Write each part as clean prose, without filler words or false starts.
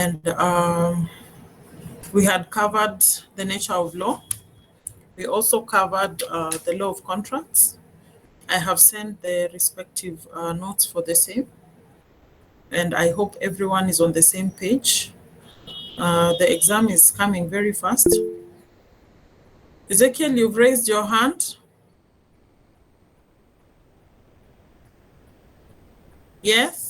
And we had covered the nature of law. We also covered the law of contracts. I have sent the respective notes for the same. And I hope everyone is on the same page. The exam is coming very fast. Ezekiel, you've raised your hand. Yes?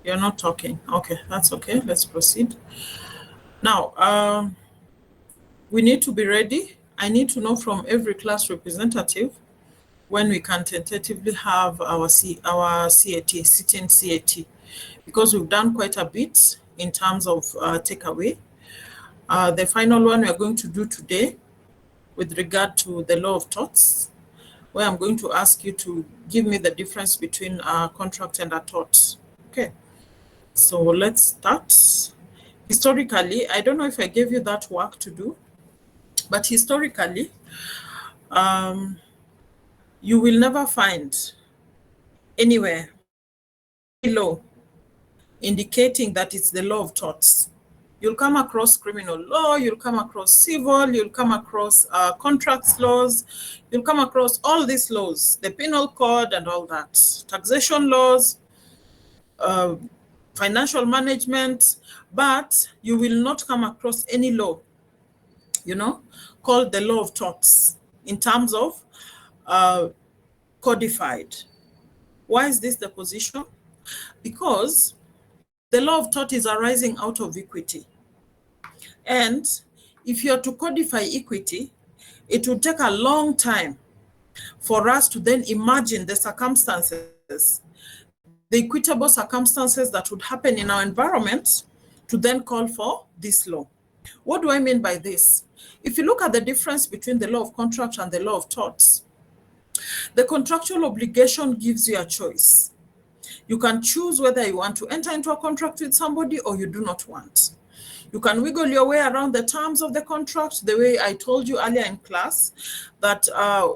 You're not talking. Okay, that's okay. Let's proceed. Now, we need to be ready. I need to know from every class representative when we can tentatively have our CAT, sitting CAT, because we've done quite a bit in terms of takeaway. The final one we are going to do today with regard to the law of torts, where I'm going to ask you to give me the difference between a contract and a tort. Okay, so let's start. Historically, I don't know if I gave you that work to do, but historically, you will never find anywhere law indicating that it's the law of torts. You'll come across criminal law, you'll come across civil, you'll come across contracts laws, you'll come across all these laws, the penal code and all that, taxation laws, financial management, but you will not come across any law, called the law of torts in terms of codified. Why is this the position? Because the law of tort is arising out of equity. And if you're to codify equity, it would take a long time for us to then imagine the circumstances, the equitable circumstances that would happen in our environment to then call for this law. What do I mean by this? If you look at the difference between the law of contract and the law of torts, the contractual obligation gives you a choice. You can choose whether you want to enter into a contract with somebody or you do not want. You can wiggle your way around the terms of the contract, the way I told you earlier in class, that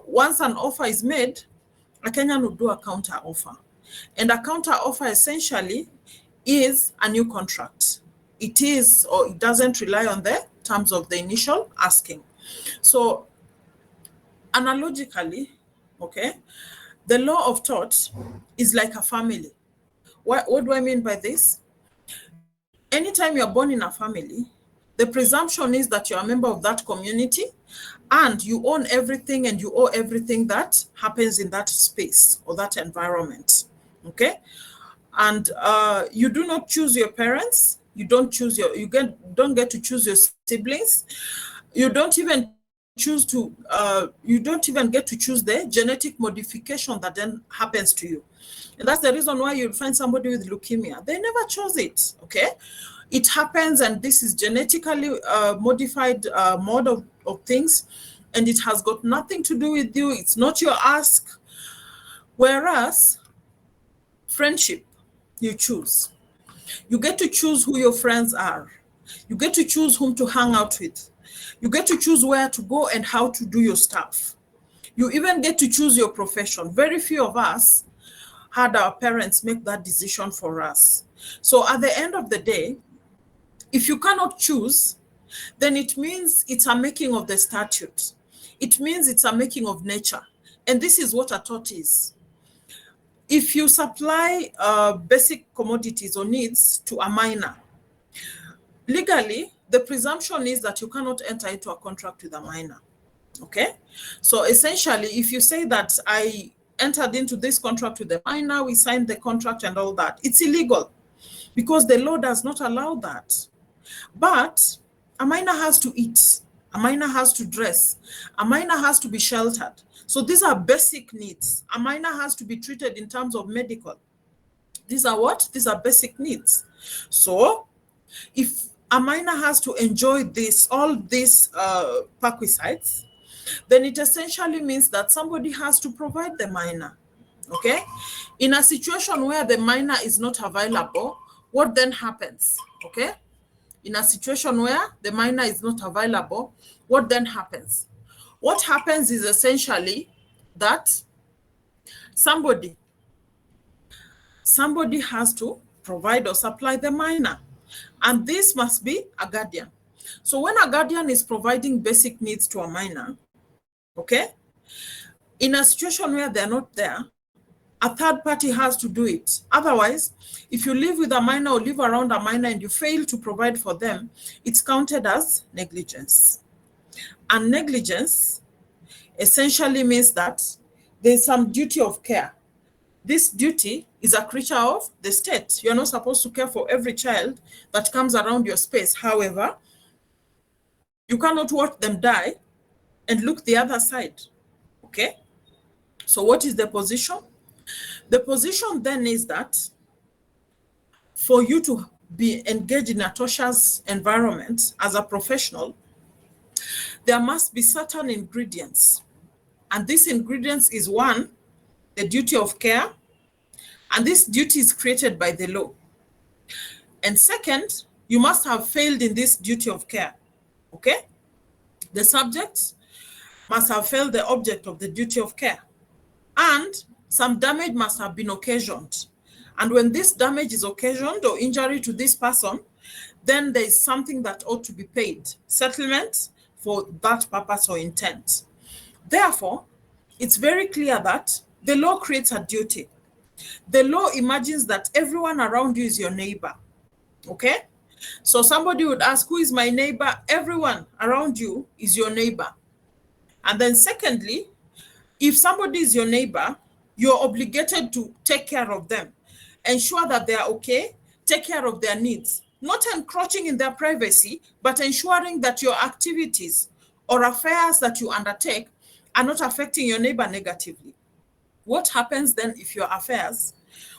once an offer is made, a Kenyan would do a counter offer. And a counter offer essentially is a new contract. It is, or it doesn't rely on the terms of the initial asking. So analogically, okay, the law of tort is like a family. What do I mean by this? Anytime you're born in a family, the presumption is that you're a member of that community and you own everything and you owe everything that happens in that space or that environment, okay? And you do not choose your parents, you don't choose don't get to choose your siblings, you don't even choose to, you don't even get to choose the genetic modification that then happens to you. And that's the reason why you'll find somebody with leukemia. They never chose it, okay? It happens, and this is genetically modified mode of things, and it has got nothing to do with you. It's not your ask. Whereas friendship, you choose. You get to choose who your friends are. You get to choose whom to hang out with. You get to choose where to go and how to do your stuff. You even get to choose your profession. Very few of us had our parents make that decision for us. So at the end of the day, if you cannot choose, then it means it's a making of the statute. It means it's a making of nature. And this is what a tort is. If you supply basic commodities or needs to a miner, legally, the presumption is that you cannot enter into a contract with a miner, okay? So essentially, if you say that I entered into this contract with the miner, we signed the contract and all that, it's illegal because the law does not allow that. But a miner has to eat, a miner has to dress, a miner has to be sheltered. So these are basic needs. A miner has to be treated in terms of medical. These are what? These are basic needs. So if a miner has to enjoy this, all these perquisites, then it essentially means that somebody has to provide the miner, okay? In a situation where the miner is not available, what then happens, okay? In a situation where the miner is not available, what then happens? What happens is essentially that somebody has to provide or supply the minor, and this must be a guardian. So when a guardian is providing basic needs to a minor, okay, in a situation where they're not there, a third party has to do it. Otherwise, if you live with a minor or live around a minor and you fail to provide for them, it's counted as negligence. And negligence essentially means that there's some duty of care. This duty is a creature of the state. You're not supposed to care for every child that comes around your space. However, you cannot watch them die and look the other side. Okay? So what is the position? The position then is that for you to be engaged in a tortious environment as a professional, there must be certain ingredients. And this ingredients is one, the duty of care. And this duty is created by the law. And second, you must have failed in this duty of care. Okay? The subject must have failed the object of the duty of care. And some damage must have been occasioned. And when this damage is occasioned or injury to this person, then there is something that ought to be paid, settlement for that purpose or intent. Therefore, it's very clear that the law creates a duty. The law imagines that everyone around you is your neighbor. Okay? So somebody would ask, who is my neighbor? Everyone around you is your neighbor. And then secondly, if somebody is your neighbor, you're obligated to take care of them, ensure that they are okay, take care of their needs, not encroaching in their privacy, but ensuring that your activities or affairs that you undertake are not affecting your neighbor negatively. What happens then if your affairs,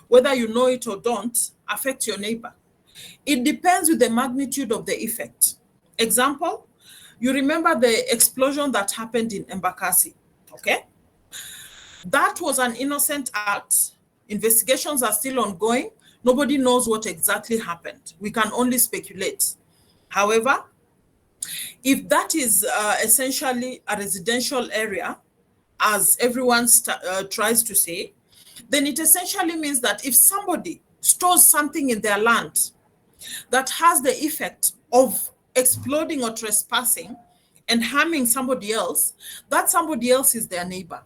whether you know it or don't, affect your neighbor? It depends with the magnitude of the effect. Example, you remember the explosion that happened in Embakasi, okay? That was an innocent act. Investigations are still ongoing. Nobody knows what exactly happened. We can only speculate. However, if that is essentially a residential area, as everyone tries to say, then it essentially means that if somebody stores something in their land that has the effect of exploding or trespassing and harming somebody else, that somebody else is their neighbor.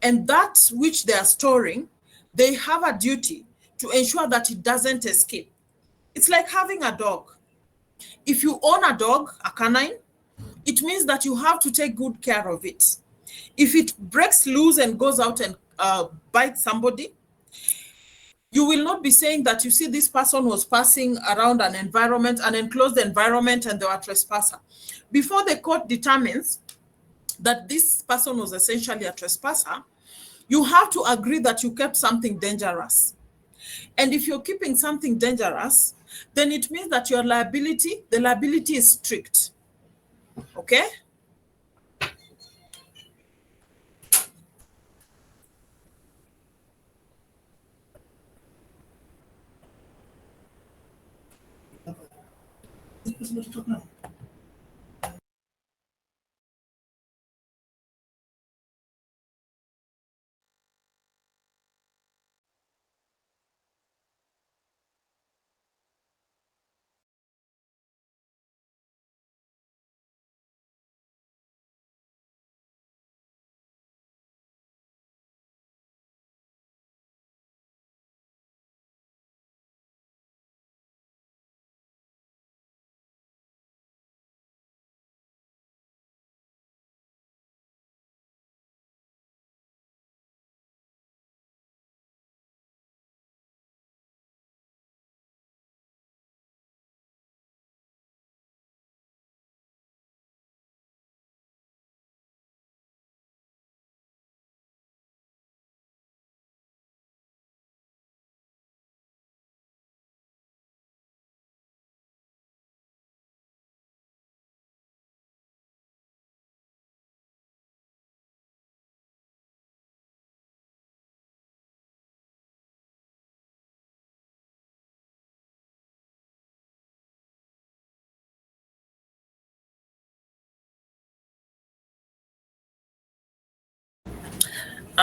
And that which they are storing, they have a duty to ensure that it doesn't escape. It's like having a dog. If you own a dog, a canine, it means that you have to take good care of it. If it breaks loose and goes out and bites somebody, you will not be saying that, you see, this person was passing around an environment, an enclosed environment, and they were a trespasser. Before the court determines that this person was essentially a trespasser, you have to agree that you kept something dangerous. And if you're keeping something dangerous, then it means that your liability, the liability is strict. Okay?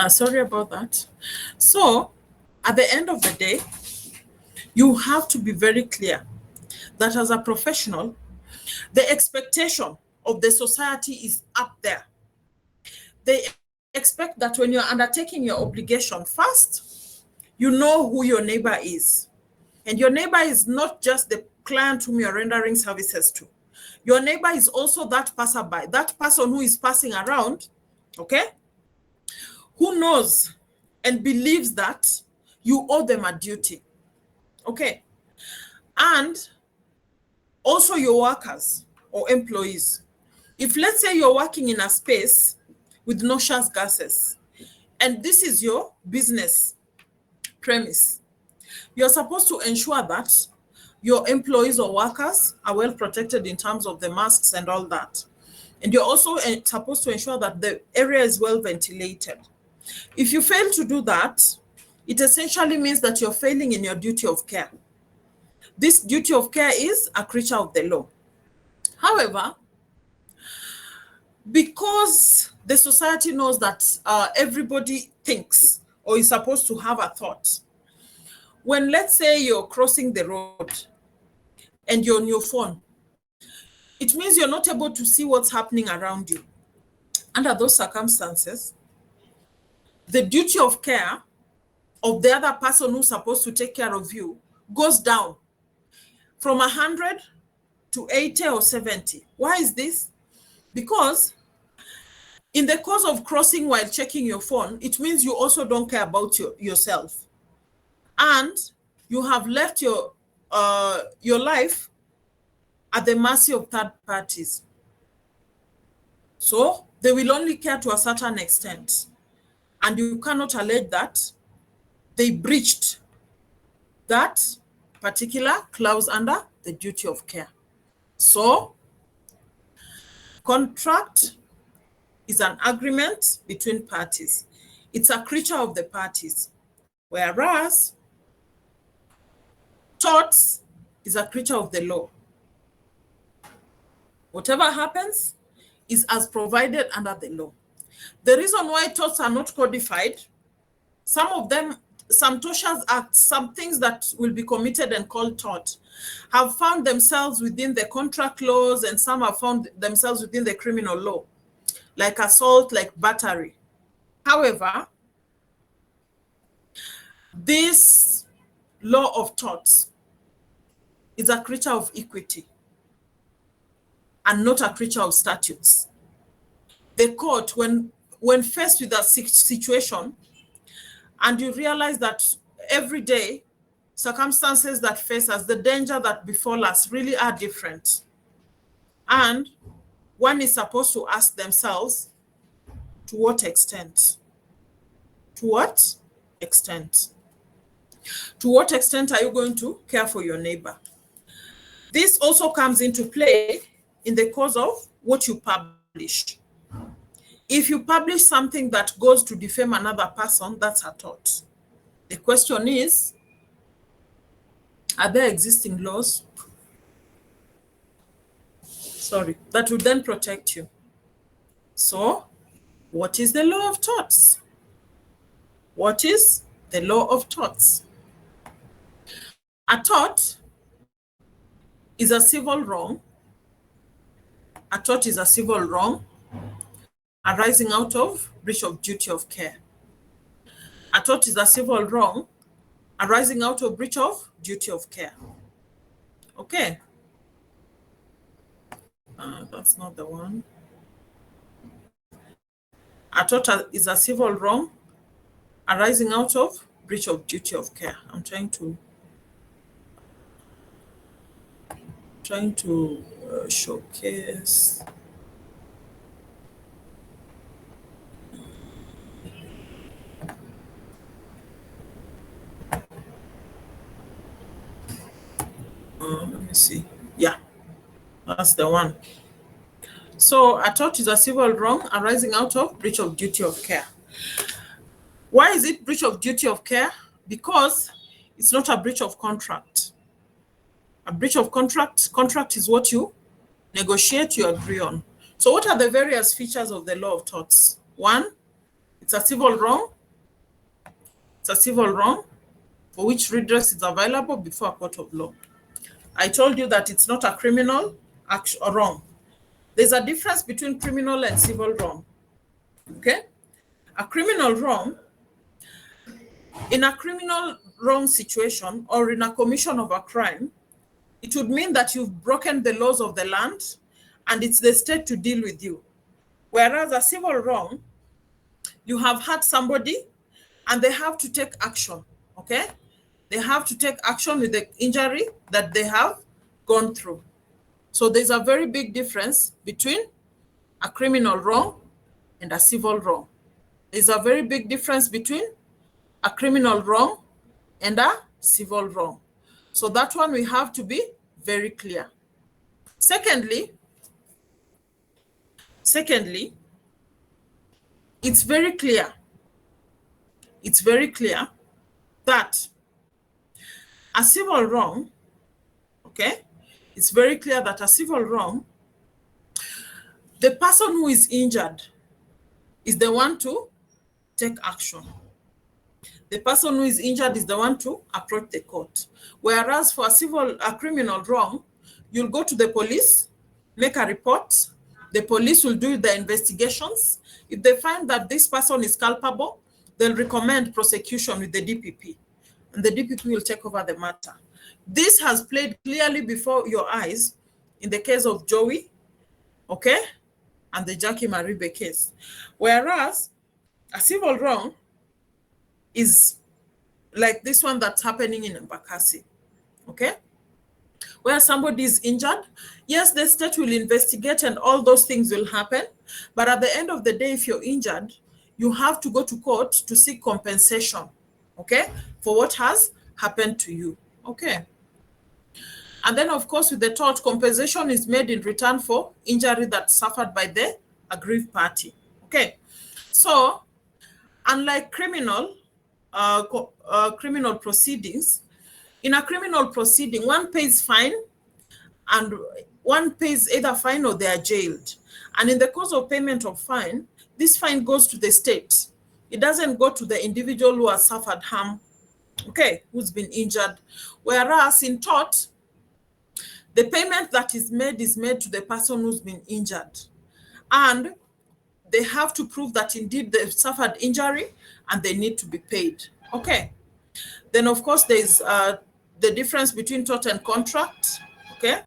Sorry about that. So at the end of the day, you have to be very clear that as a professional, the expectation of the society is up there. They expect that when you're undertaking your obligation, first, you know who your neighbor is. And your neighbor is not just the client whom you're rendering services to. Your neighbor is also that passerby, that person who is passing around, okay, who knows and believes that you owe them a duty, okay? And also your workers or employees. If let's say you're working in a space with noxious gases, and this is your business premise, you're supposed to ensure that your employees or workers are well protected in terms of the masks and all that. And you're also supposed to ensure that the area is well ventilated. If you fail to do that, it essentially means that you're failing in your duty of care. This duty of care is a creature of the law. However, because the society knows that everybody thinks or is supposed to have a thought, when let's say you're crossing the road and you're on your phone, it means you're not able to see what's happening around you. Under those circumstances, the duty of care of the other person who's supposed to take care of you goes down from 100 to 80 or 70. Why is this? Because in the course of crossing while checking your phone, it means you also don't care about yourself. And you have left your life at the mercy of third parties. So they will only care to a certain extent. And you cannot allege that they breached that particular clause under the duty of care. So contract is an agreement between parties. It's a creature of the parties. Whereas torts is a creature of the law. Whatever happens is as provided under the law. The reason why torts are not codified, some of them, some tortious acts, some things that will be committed and called tort, have found themselves within the contract laws, and some have found themselves within the criminal law, like assault, like battery. However, this law of torts is a creature of equity and not a creature of statutes. The court, when faced with a situation and you realize that every day circumstances that face us, the danger that befall us really are different, and one is supposed to ask themselves, to what extent? To what extent? To what extent are you going to care for your neighbor? This also comes into play in the course of what you publish. If you publish something that goes to defame another person, that's a tort. The question is, are there existing laws, that would then protect you? So, what is the law of torts? What is the law of torts? A tort is a civil wrong. A tort is a civil wrong arising out of breach of duty of care. A tort is a civil wrong arising out of breach of duty of care. Okay. That's not the one. A tort is a civil wrong arising out of breach of duty of care. I'm trying to showcase. Let me see. Yeah, that's the one. So a tort is a civil wrong arising out of breach of duty of care. Why is it breach of duty of care? Because it's not a breach of contract. A breach of contract is what you negotiate, you agree on. So what are the various features of the law of torts? One, it's It's a civil wrong. It's a civil wrong for which redress is available before a court of law. I told you that it's not a criminal action or wrong. There's a difference between criminal and civil wrong. Okay? A criminal wrong, in a criminal wrong situation or in a commission of a crime, it would mean that you've broken the laws of the land and it's the state to deal with you. Whereas a civil wrong, you have hurt somebody and they have to take action, okay? They have to take action with the injury that they have gone through. So there's a very big difference between a criminal wrong and a civil wrong. There's a very big difference between a criminal wrong and a civil wrong. So that one we have to be very clear. Secondly, it's very clear. It's very clear that a civil wrong, okay? It's very clear that a civil wrong, the person who is injured is the one to take action. The person who is injured is the one to approach the court. Whereas for a criminal wrong, you'll go to the police, make a report. The police will do the investigations. If they find that this person is culpable, they'll recommend prosecution with the DPP, and the DPP will take over the matter. This has played clearly before your eyes in the case of Joey, okay, and the Jackie Maribe case. Whereas a civil wrong is like this one that's happening in Embakasi, okay? Where somebody is injured, yes, the state will investigate and all those things will happen. But at the end of the day, if you're injured, you have to go to court to seek compensation, okay, for what has happened to you, okay? And then, of course, with the tort, compensation is made in return for injury that's suffered by the aggrieved party, okay? So, unlike criminal proceedings, in a criminal proceeding, one pays fine and one pays either fine or they are jailed. And in the course of payment of fine, this fine goes to the state. It doesn't go to the individual who has suffered harm, okay, who's been injured. Whereas in tort, the payment that is made to the person who's been injured. And they have to prove that indeed they've suffered injury and they need to be paid, okay? Then, of course, there's the difference between tort and contract, okay?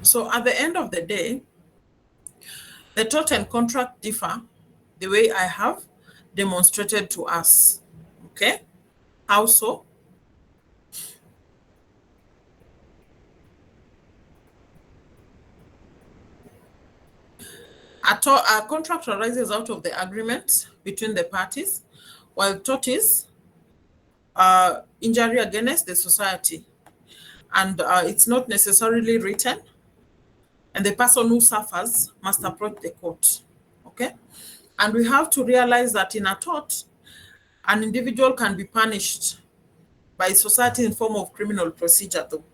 So at the end of the day, the tort and contract differ the way I have demonstrated to us, okay? How so? A contract arises out of the agreement between the parties, while tort is injury against the society. And it's not necessarily written, and the person who suffers must approach the court, okay? And we have to realize that in a tort, an individual can be punished by society in form of criminal procedure though.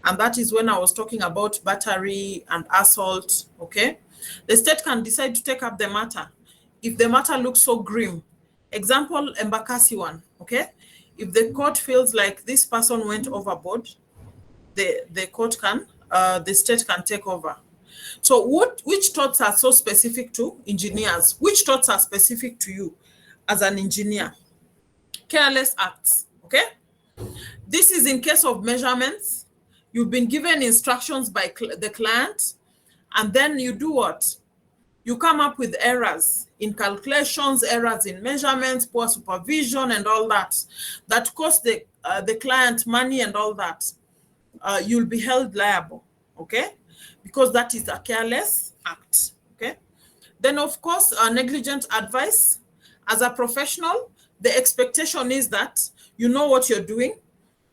And that is when I was talking about battery and assault, okay? The state can decide to take up the matter if the matter looks so grim. Example, Embakasi one, okay? If the court feels like this person went overboard, the court can, the state can take over. So which torts are so specific to engineers? Which torts are specific to you as an engineer? Careless acts, okay? This is in case of measurements. You've been given instructions by the client, and then you do what? You come up with errors in calculations, errors in measurements, poor supervision, and all that, that cost the client money and all that. You'll be held liable, okay? Because that is a careless act, okay? Then, of course, negligent advice. As a professional, the expectation is that you know what you're doing.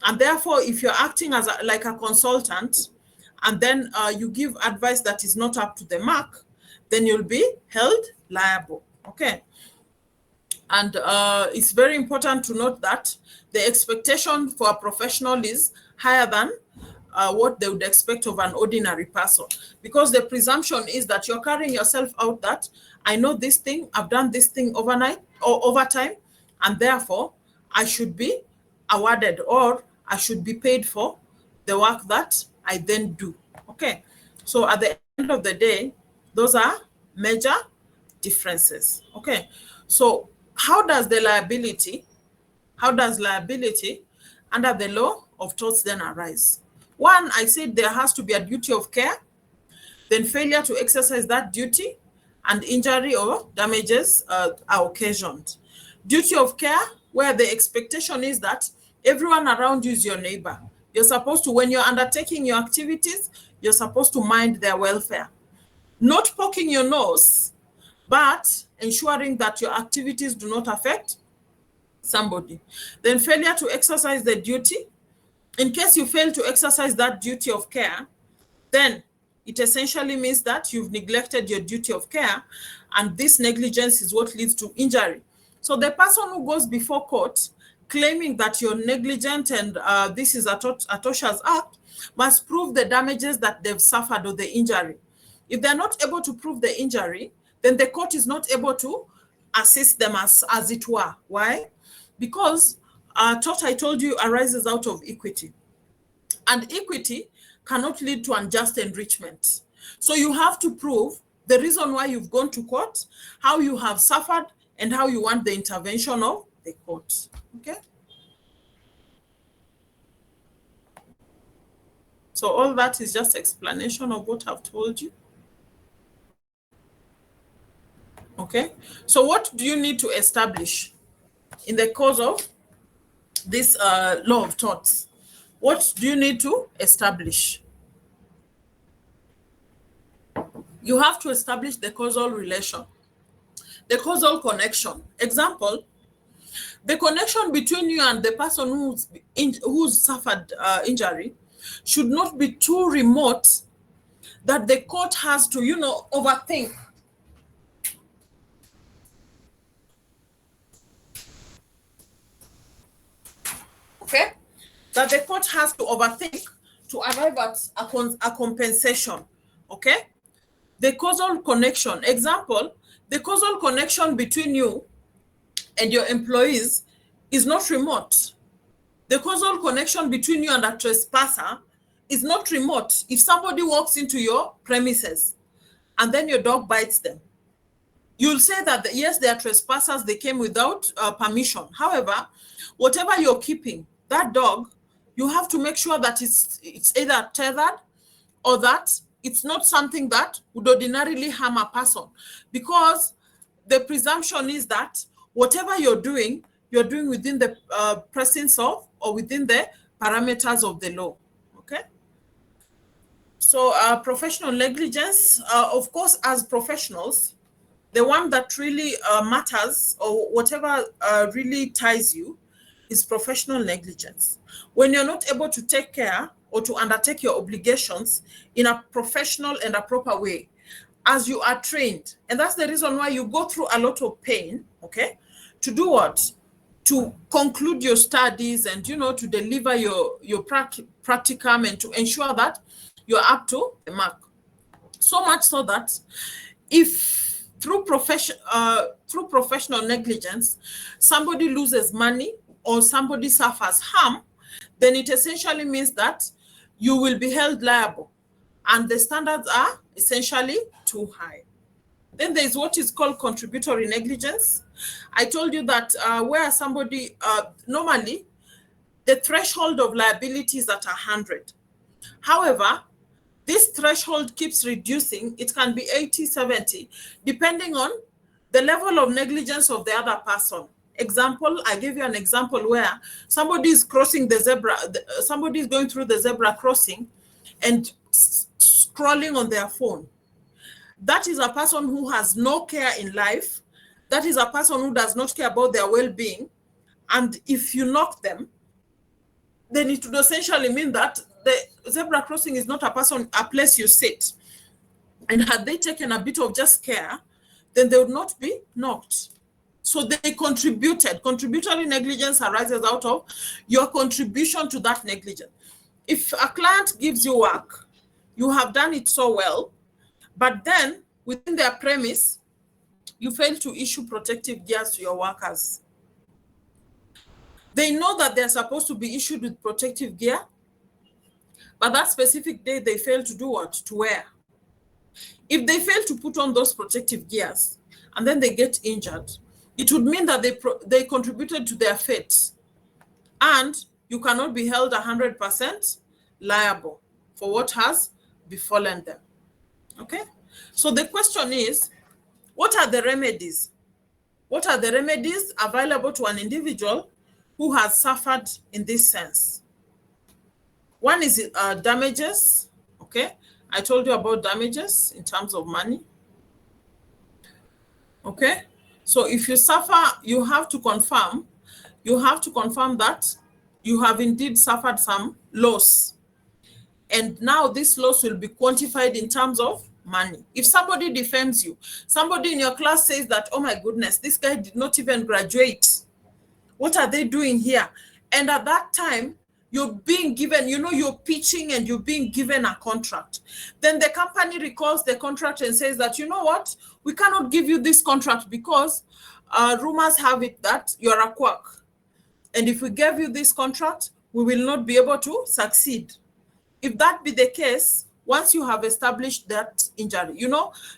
And therefore, if you're acting as like a consultant, and then you give advice that is not up to the mark, then you'll be held liable. Okay. And it's very important to note that the expectation for a professional is higher than what they would expect of an ordinary person, because the presumption is that you're carrying yourself out that I know this thing, I've done this thing overnight or over time, and therefore I should be awarded or I should be paid for the work that I then do. Okay, so at the end of the day, those are major differences. Okay, so how does liability under the law of torts then arise? One, I said there has to be a duty of care, then failure to exercise that duty, and injury or damages are occasioned. Duty of care, where the expectation is that everyone around you is your neighbor. You're supposed to, when you're undertaking your activities, you're supposed to mind their welfare. Not poking your nose, but ensuring that your activities do not affect somebody. Then failure to exercise the duty. In case you fail to exercise that duty of care, then it essentially means that you've neglected your duty of care, and this negligence is what leads to injury. So the person who goes before court claiming that you're negligent and this is a tortious act must prove the damages that they've suffered or the injury. If they're not able to prove the injury, then the court is not able to assist them as it were. Why? Because tort, I told you, arises out of equity. And equity cannot lead to unjust enrichment. So you have to prove the reason why you've gone to court, how you have suffered, and how you want the intervention of the court. Okay? So all that is just explanation of what I've told you. Okay? So what do you need to establish in the course of this law of torts? What do you need to establish? You have to establish the causal relation, the causal connection. Example, the connection between you and the person who's suffered injury should not be too remote that the court has to, overthink. Okay? That the court has to overthink to arrive at a compensation. Okay? The causal connection. Example, the causal connection between you and your employees is not remote. The causal connection between you and a trespasser is not remote. If somebody walks into your premises and then your dog bites them, you'll say that, yes, they are trespassers, they came without permission. However, whatever you're keeping, that dog, you have to make sure that it's either tethered or that it's not something that would ordinarily harm a person, because the presumption is that whatever you're doing within the presence of or within the parameters of the law. Okay. So professional negligence, of course, as professionals, the one that really matters, or whatever really ties you, is professional negligence. When you're not able to take care or to undertake your obligations in a professional and a proper way, as you are trained. And that's the reason why you go through a lot of pain, okay? To do what? To conclude your studies and, to deliver your practicum and to ensure that you're up to the mark. So much so that if through professional negligence, somebody loses money or somebody suffers harm, then it essentially means that you will be held liable, and the standards are essentially too high. Then there's what is called contributory negligence. I told you that where somebody, normally, the threshold of liability is at 100. However, this threshold keeps reducing. It can be 80, 70, depending on the level of negligence of the other person. Example, I gave you an example where somebody is crossing the zebra, somebody is going through the zebra crossing and scrolling on their phone. That is a person who has no care in life. That is a person who does not care about their well-being. And if you knock them, then it would essentially mean that the zebra crossing is not a place you sit. And had they taken a bit of just care, then they would not be knocked. So they contributed. Contributory negligence arises out of your contribution to that negligence. If a client gives you work, you have done it so well, but then within their premise, you fail to issue protective gears to your workers. They know that they're supposed to be issued with protective gear, but that specific day they fail to do what? To wear. If they fail to put on those protective gears and then they get injured, it would mean that they contributed to their fate, and you cannot be held 100% liable for what has befallen them. Okay? So the question is, what are the remedies? What are the remedies available to an individual who has suffered in this sense? One is damages. Okay? I told you about damages in terms of money. Okay? So if you suffer, you have to confirm that you have indeed suffered some loss. And now this loss will be quantified in terms of money. If somebody defames you, somebody in your class says that, oh my goodness, this guy did not even graduate. What are they doing here? And at that time, you're being given, you're pitching and you're being given a contract. Then the company recalls the contract and says that, you know what, we cannot give you this contract because rumors have it that you're a quack. And if we gave you this contract, we will not be able to succeed. If that be the case, once you have established that injury,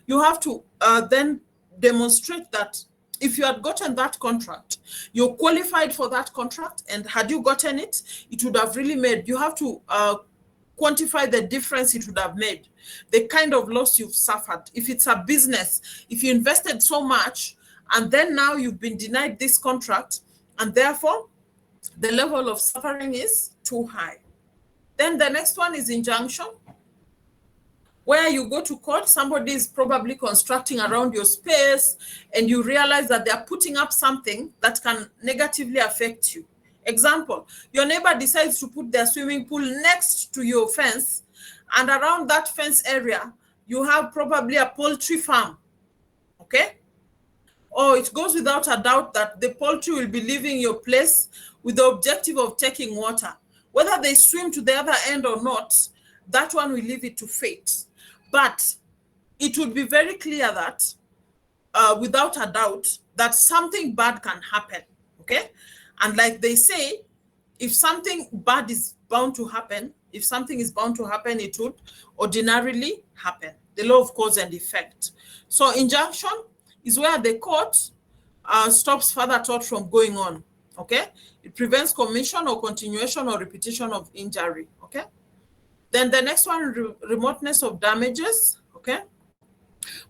you have to then demonstrate that if you had gotten that contract, you're qualified for that contract, and had you gotten it, it would have really made, you have to quantify the difference it would have made, the kind of loss you've suffered. If it's a business, if you invested so much, and then now you've been denied this contract, and therefore the level of suffering is too high. Then the next one is injunction, where you go to court, somebody is probably constructing around your space, and you realize that they're putting up something that can negatively affect you. Example, your neighbor decides to put their swimming pool next to your fence, and around that fence area, you have probably a poultry farm, okay? Or it goes without a doubt that the poultry will be leaving your place with the objective of taking water. Whether they swim to the other end or not, that one will leave it to fate. But it would be very clear that, without a doubt, that something bad can happen, okay? And like they say, if something bad is bound to happen, if something is bound to happen, it would ordinarily happen. The law of cause and effect. So injunction is where the court stops further tort from going on, okay? It prevents commission or continuation or repetition of injury, okay? Then the next one, remoteness of damages, okay?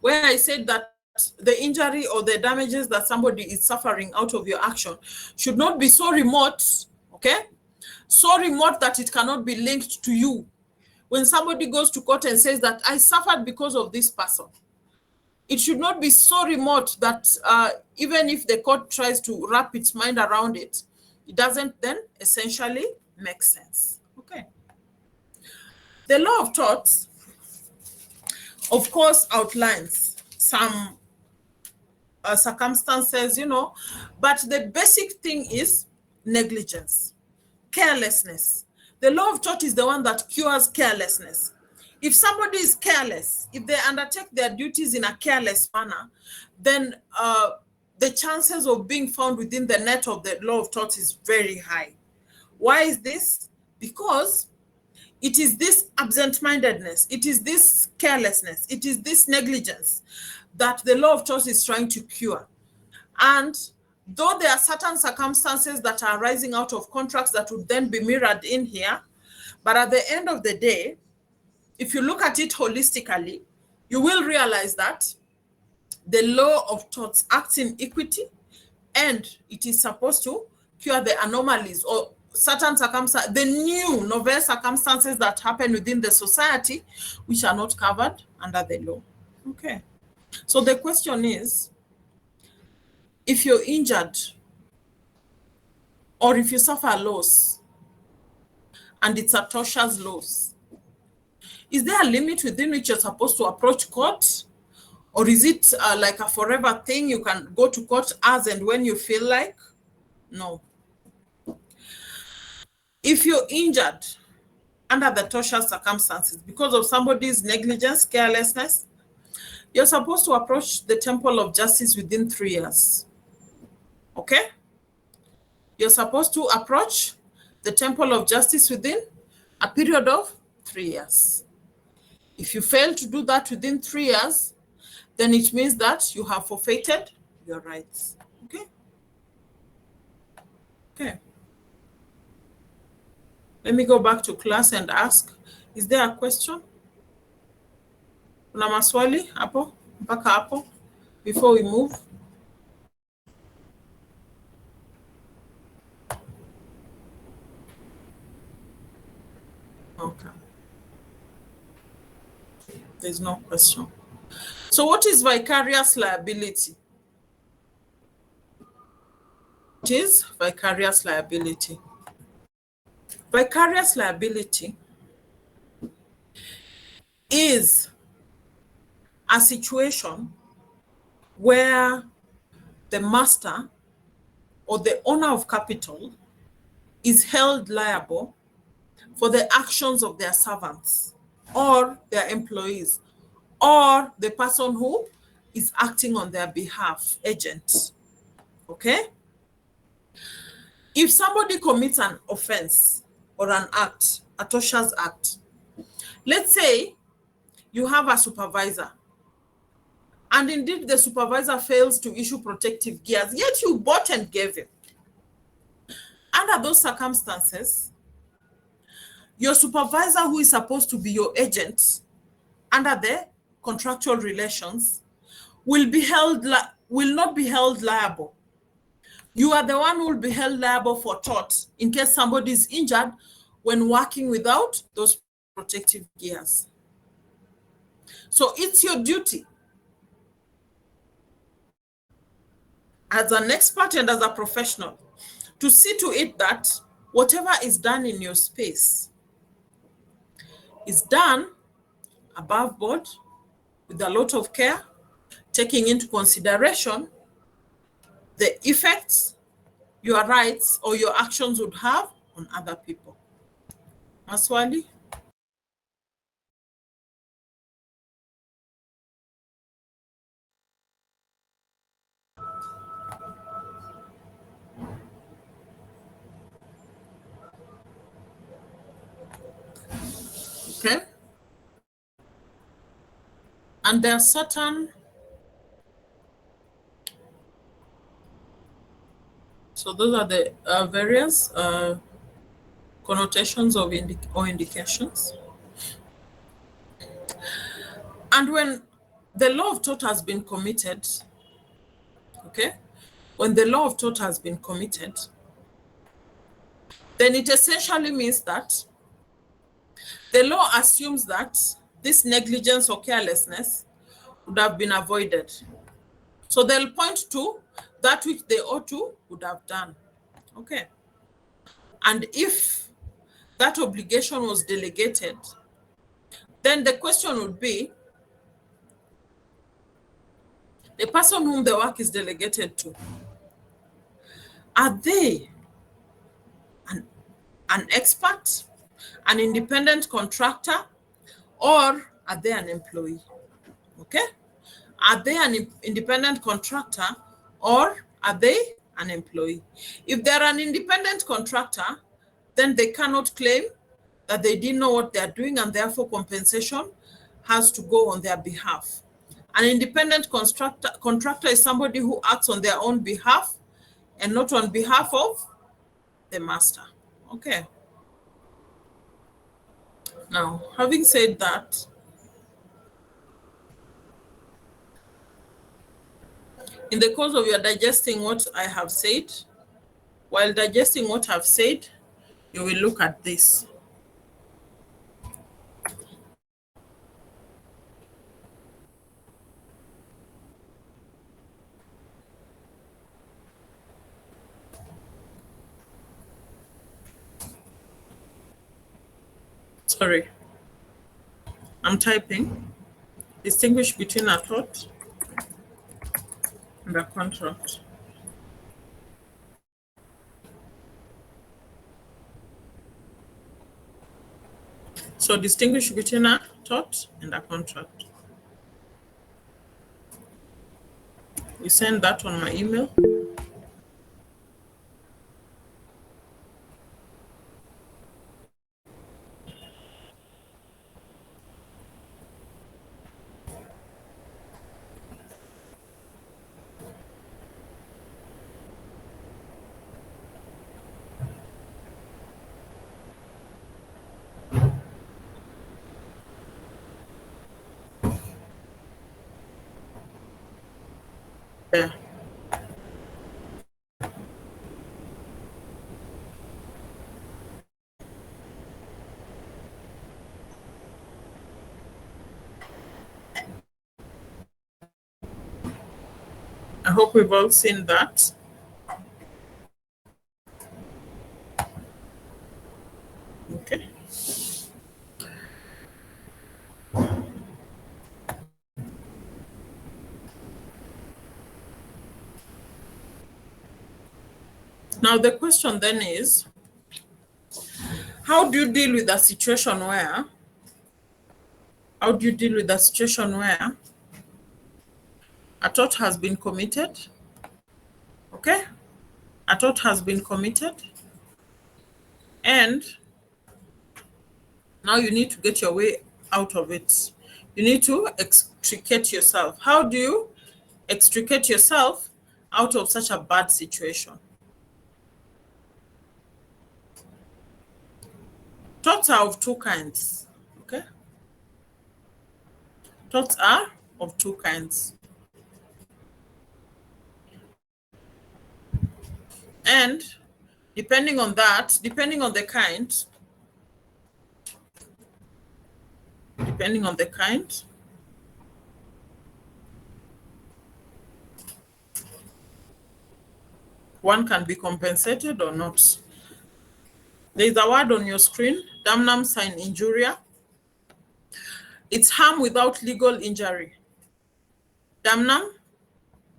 Where I said that the injury or the damages that somebody is suffering out of your action should not be so remote, okay? So remote that it cannot be linked to you. When somebody goes to court and says that I suffered because of this person, it should not be so remote that even if the court tries to wrap its mind around it, it doesn't then essentially make sense, okay? The law of torts, of course, outlines some circumstances, but the basic thing is negligence, carelessness. The law of tort is the one that cures carelessness. If somebody is careless, if they undertake their duties in a careless manner, then the chances of being found within the net of the law of tort is very high. Why is this? Because it is this absent-mindedness, it is this carelessness, it is this negligence that the law of tort is trying to cure. And though there are certain circumstances that are arising out of contracts that would then be mirrored in here, but at the end of the day, if you look at it holistically, you will realize that the law of torts acts in equity, and it is supposed to cure the anomalies or certain circumstances, the new novel circumstances that happen within the society, which are not covered under the law. Okay. So the question is, if you're injured or if you suffer a loss and it's a tortious loss, is there a limit within which you're supposed to approach court? Or is it like a forever thing? You can go to court as and when you feel like? No. If you're injured under the tortious circumstances because of somebody's negligence, carelessness, you're supposed to approach the temple of justice within 3 years. Okay? You're supposed to approach the temple of justice within a period of 3 years. If you fail to do that within 3 years, then it means that you have forfeited your rights. Okay? Okay. Let me go back to class and ask, is there a question? Kuna maswali hapo mpaka hapo before we move? Okay. There's no question. So what is vicarious liability? What is vicarious liability? Vicarious liability is a situation where the master or the owner of capital is held liable for the actions of their servants or their employees or the person who is acting on their behalf, agent. Okay? If somebody commits an offense or an act, a tortious act, let's say you have a supervisor and indeed the supervisor fails to issue protective gears, yet you bought and gave him. Under those circumstances, your supervisor, who is supposed to be your agent under the contractual relations, will not be held liable. You are the one who will be held liable for tort in case somebody is injured when working without those protective gears. So it's your duty as an expert and as a professional to see to it that whatever is done in your space is done above board with a lot of care, taking into consideration the effects your rights or your actions would have on other people. Maswali? Okay. And there are certain, so those are the various connotations of or indications. And when the law of tort has been committed, okay, when the law of tort has been committed, then it essentially means that the law assumes that this negligence or carelessness would have been avoided. So they'll point to that which they ought to would have done. Okay. And if that obligation was delegated, then the question would be, the person whom the work is delegated to, are they an expert, an independent contractor, or are they an employee? Okay? Are they an independent contractor or are they an employee? If they're an independent contractor, then they cannot claim that they didn't know what they're doing and therefore compensation has to go on their behalf. An independent contractor is somebody who acts on their own behalf and not on behalf of the master. Okay. Now, having said that, in the course of your digesting what I have said, while digesting what I've said, you will look at this. Sorry, I'm typing. Distinguish between a tort and a contract. So distinguish between a tort and a contract. You send that on my email. There. I hope we've all seen that. Okay. Now the question then is, how do you deal with a situation where a tort has been committed? Okay? A tort has been committed, and now you need to get your way out of it. You need to extricate yourself. How do you extricate yourself out of such a bad situation? Torts are of two kinds. Okay? Torts are of two kinds. And depending on that, depending on the kind, one can be compensated or not. There is a word on your screen, damnum sine injuria. It's harm without legal injury. Damnum,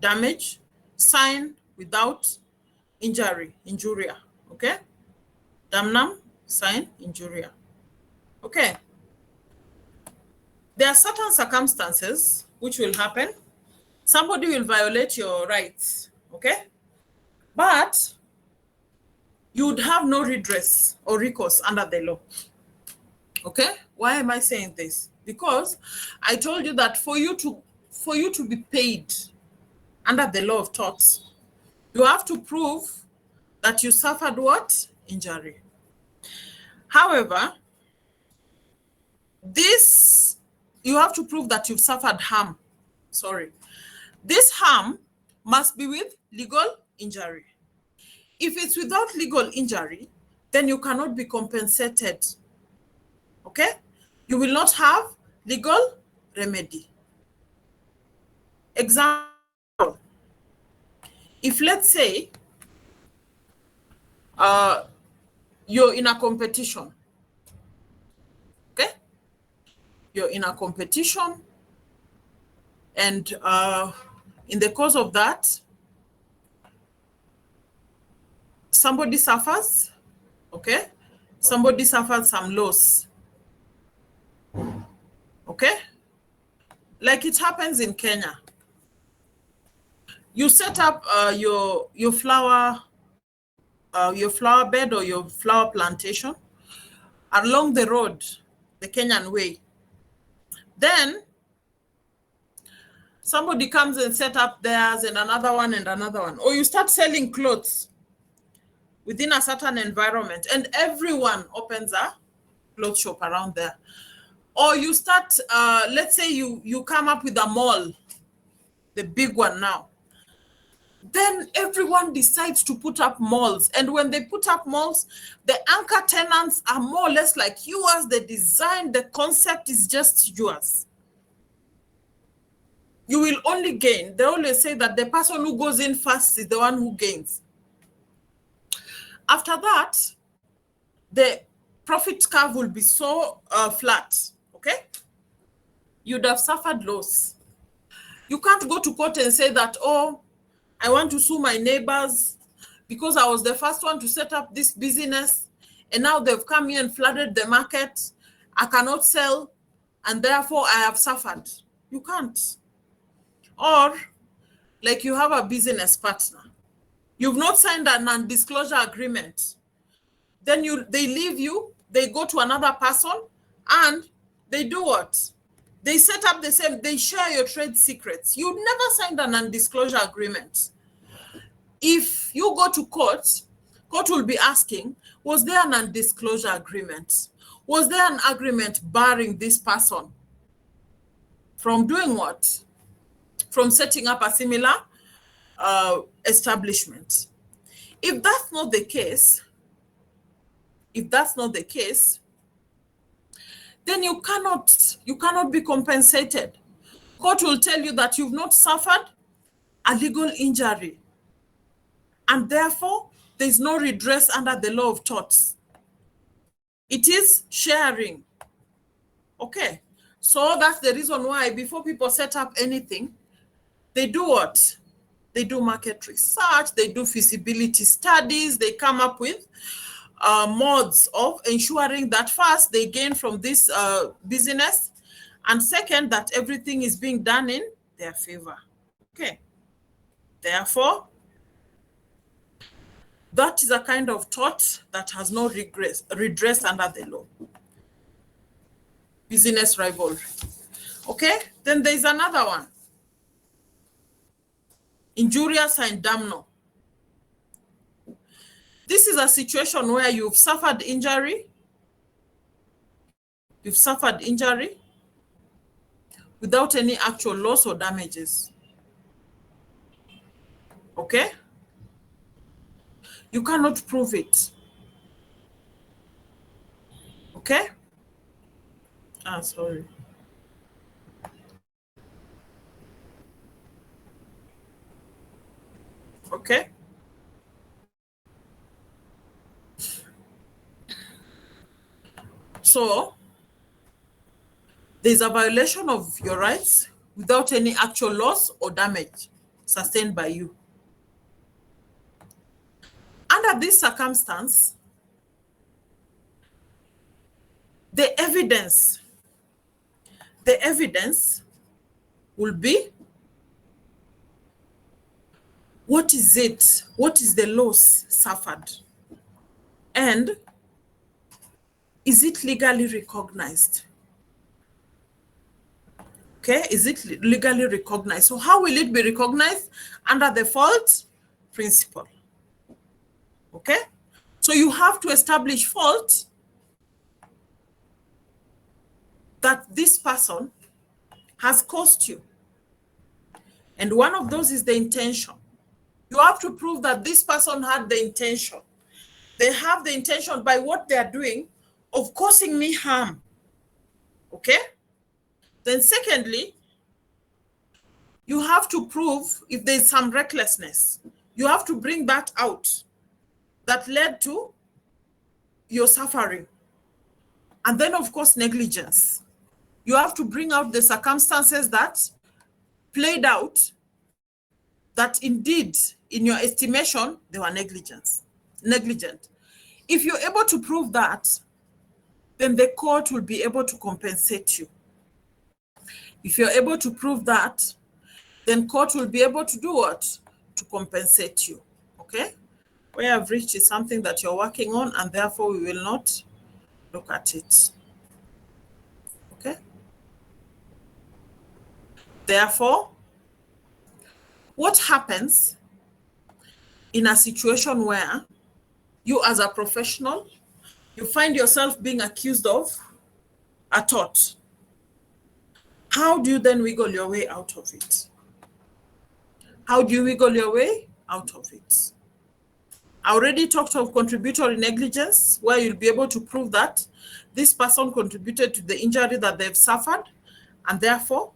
damage, sine, without injury, injuria. Okay? Damnum, sine, injuria. Okay. There are certain circumstances which will happen. Somebody will violate your rights. Okay? But you would have no redress or recourse under the law. Okay? Why am I saying this? Because I told you that for you to be paid under the law of torts, you have to prove that you suffered what? Injury. However, you have to prove that you've suffered harm. Sorry. This harm must be with legal injury. If it's without legal injury, then you cannot be compensated. Okay? You will not have legal remedy. Example, if let's say you're in a competition, okay? You're in a competition, and in the course of that, somebody suffers, okay? Somebody suffers some loss, okay? Like it happens in Kenya. You set up your flower bed or your flower plantation along the road, the Kenyan way. Then somebody comes and set up theirs and another one and another one. Or you start selling clothes within a certain environment and everyone opens a clothes shop around there. Or you start, let's say you come up with a mall, the big one now. Then everyone decides to put up malls. And when they put up malls, the anchor tenants are more or less like yours. The design, the concept is just yours. You will only gain. They always say that the person who goes in first is the one who gains. After that, profit curve will be so flat, okay? You'd have suffered loss. You can't go to court and say that, oh, I want to sue my neighbors because I was the first one to set up this business and now they've come here and flooded the market. I cannot sell and therefore I have suffered. You can't. Or like you have a business partner. You've not signed a non-disclosure agreement. Then they leave you, they go to another person and they do what? They set up the same, they share your trade secrets. You never signed a non-disclosure agreement. If you go to court, court will be asking, was there a non-disclosure agreement? Was there an agreement barring this person from doing what? From setting up a similar establishment. If that's not the case, then you cannot be compensated. Court will tell you that you've not suffered a legal injury, and therefore there is no redress under the law of torts. It is sharing. Okay, so that's the reason why before people set up anything, they do what? They do market research, they do feasibility studies, they come up with modes of ensuring that first they gain from this business, and second, that everything is being done in their favor. Okay. Therefore, that is a kind of tort that has no redress under the law. Business rivalry. Okay, then there's another one. Injurious and damno. This is a situation where you've suffered injury. You've suffered injury without any actual loss or damages. Okay? You cannot prove it. Okay? Sorry. Okay? So, there's a violation of your rights without any actual loss or damage sustained by you. Under this circumstance, the evidence will be, what is it? What is the loss suffered? And is it legally recognized? Okay, is it legally recognized? So how will it be recognized? Under the fault principle. Okay, so you have to establish fault that this person has caused you. And one of those is the intention. You have to prove that this person had the intention. They have the intention by what they are doing of causing me harm. Okay? Then secondly, you have to prove if there's some recklessness. You have to bring that out that led to your suffering. And then, of course, negligence. You have to bring out the circumstances that played out that indeed, in your estimation, they were negligent. If you're able to prove that, then the court will be able to compensate you. If you're able to prove that, then court will be able to do what? To compensate you. Okay? Where I've reached is something that you're working on, and therefore we will not look at it. Okay? Therefore, what happens in a situation where you as a professional, you find yourself being accused of a tort? How do you then wiggle your way out of it? How do you wiggle your way out of it? I already talked of contributory negligence, where you'll be able to prove that this person contributed to the injury that they've suffered, and therefore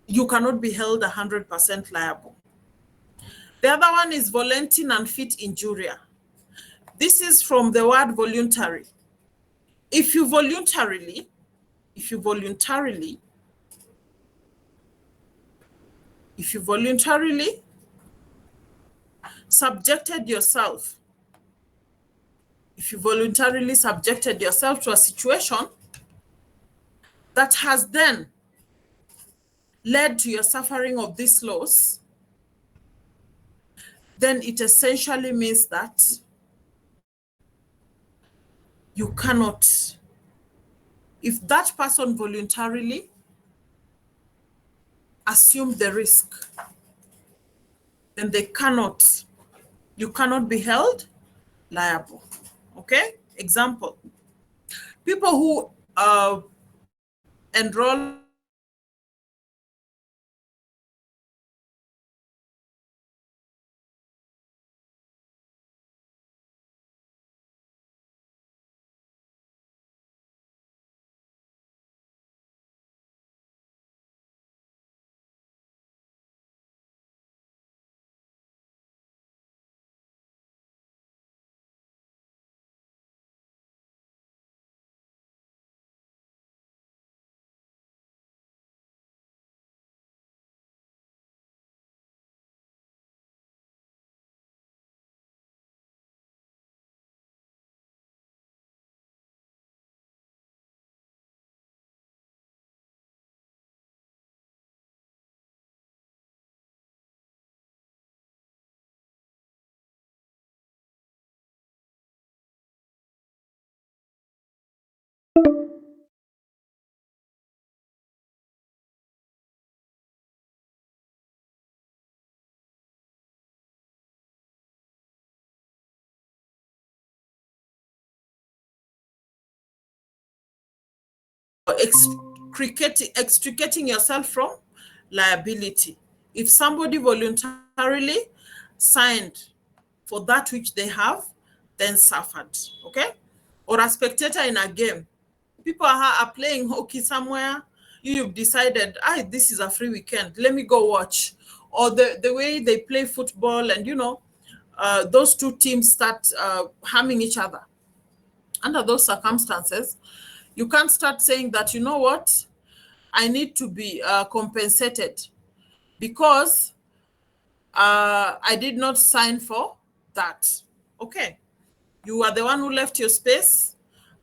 you cannot be held 100% liable. The other one is volentin and fit injuria. This is from the word voluntary. If you voluntarily subjected yourself, to a situation that has then led to your suffering of this loss, then it essentially means that you cannot, if that person voluntarily assumed the risk, then you cannot be held liable. Okay? Example, people who enroll extricating yourself from liability. If somebody voluntarily signed for that which they have, then suffered, okay? Or a spectator in a game. People are playing hockey somewhere. You've decided, this is a free weekend. Let me go watch. Or the way they play football and, those two teams start harming each other. Under those circumstances, you can't start saying that, you know what, I need to be compensated because I did not sign for that. Okay, you are the one who left your space.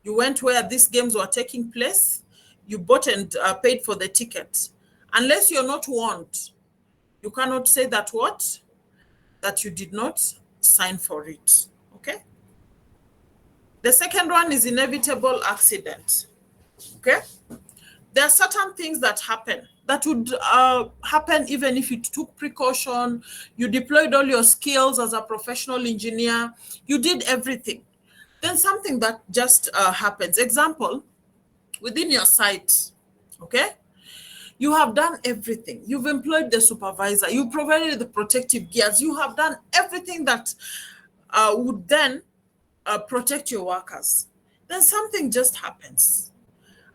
You went where these games were taking place. You bought and paid for the ticket. Unless you're not warned, you cannot say that that you did not sign for it. Okay. The second one is inevitable accident. Okay. There are certain things that happen that would happen even if you took precaution, you deployed all your skills as a professional engineer, you did everything. Then something that just happens. Example, within your site, okay? You have done everything. You've employed the supervisor. You provided the protective gears. You have done everything that would then protect your workers. Then something just happens.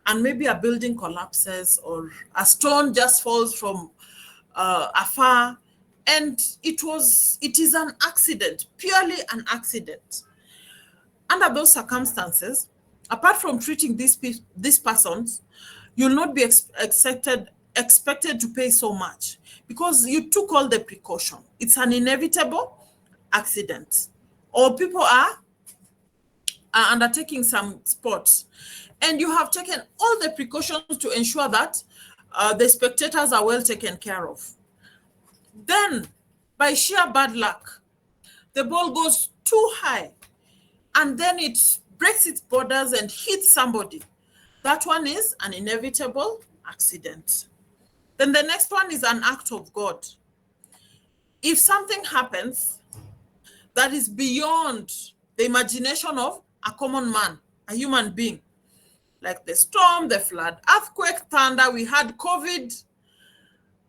And maybe a building collapses or a stone just falls from afar. And it is an accident, purely an accident. Under those circumstances, apart from treating these persons, you'll not be expected to pay so much because you took all the precaution. It's an inevitable accident. Or people are undertaking some sports and you have taken all the precautions to ensure that the spectators are well taken care of. Then, by sheer bad luck, the ball goes too high and then it breaks its borders and hits somebody. That one is an inevitable accident. Then the next one is an act of God. If something happens that is beyond the imagination of a common man, a human being, like the storm, the flood, earthquake, thunder, we had COVID,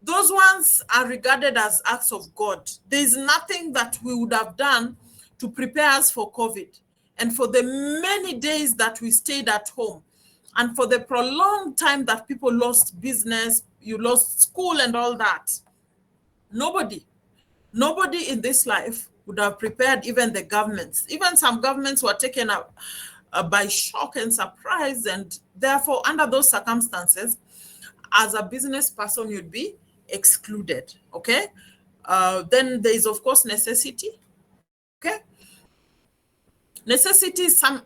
those ones are regarded as acts of God. There is nothing that we would have done to prepare us for COVID. And for the many days that we stayed at home, and for the prolonged time that people lost business, you lost school and all that, nobody Nobody in this life would have prepared even the governments. Even some governments were taken up by shock and surprise, and therefore, under those circumstances, as a business person, you'd be excluded. Okay. Then there is, of course, necessity. Okay. Necessity is some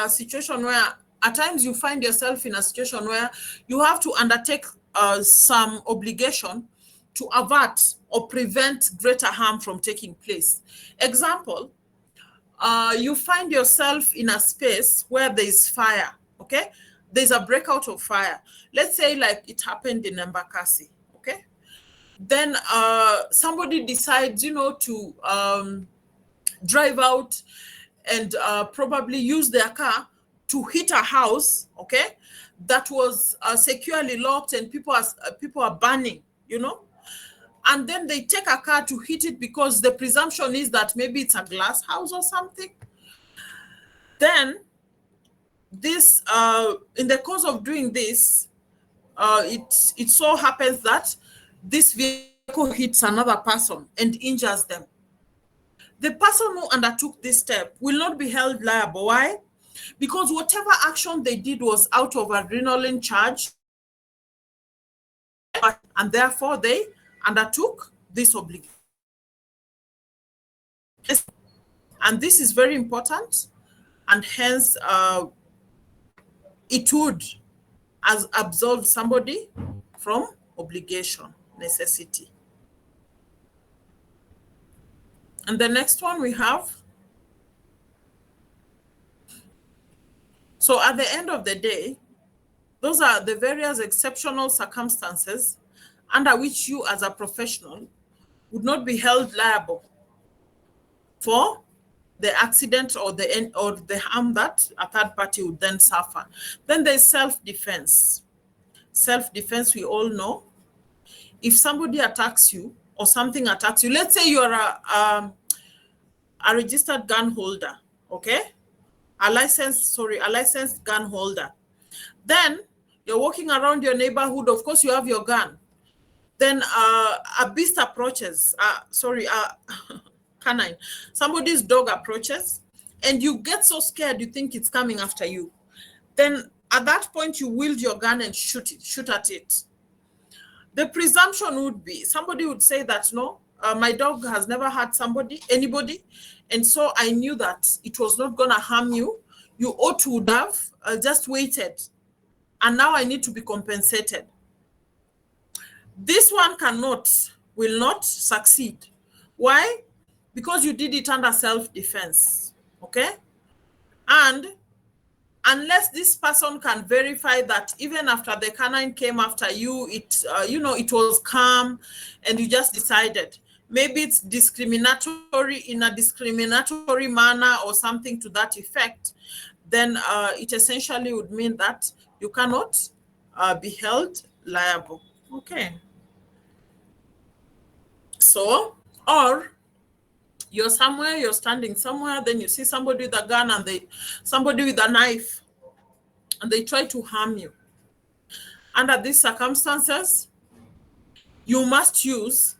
situation where at times you find yourself in a situation where you have to undertake some obligation to avert or prevent greater harm from taking place. Example, you find yourself in a space where there is fire, okay? There's a breakout of fire. Let's say like it happened in Embakasi, okay? Then somebody decides, to drive out and probably use their car to hit a house, okay, that was securely locked, and people are burning, and then they take a car to hit it because the presumption is that maybe it's a glass house or something. Then this, in the course of doing this, it so happens that this vehicle hits another person and injures them. The person who undertook this step will not be held liable. Why? Because whatever action they did was out of adrenaline charge, and therefore they undertook this obligation. And this is very important, and hence it would absolve somebody from obligation, necessity. And the next one we have, so at the end of the day, those are the various exceptional circumstances under which you as a professional would not be held liable for the accident or the harm that a third party would then suffer. Then there's self-defense. Self-defense, we all know. If somebody attacks you or something attacks you, let's say you're a registered gun holder, okay? A licensed gun holder. Then you're walking around your neighborhood, of course you have your gun. Then a beast approaches, canine, somebody's dog approaches, and you get so scared you think it's coming after you. Then at that point you wield your gun and shoot at it. The presumption would be, somebody would say that, no, my dog has never hurt anybody, and so I knew that it was not going to harm you. You ought to have just waited, and now I need to be compensated. This one will not succeed. Why? Because you did it under self-defense, okay? And unless this person can verify that even after the canine came after you, it was calm and you just decided, maybe it's discriminatory in a discriminatory manner or something to that effect, then it essentially would mean that you cannot be held liable. Okay. So, or you're standing somewhere, then you see somebody with a gun and somebody with a knife, and they try to harm you. Under these circumstances, you must use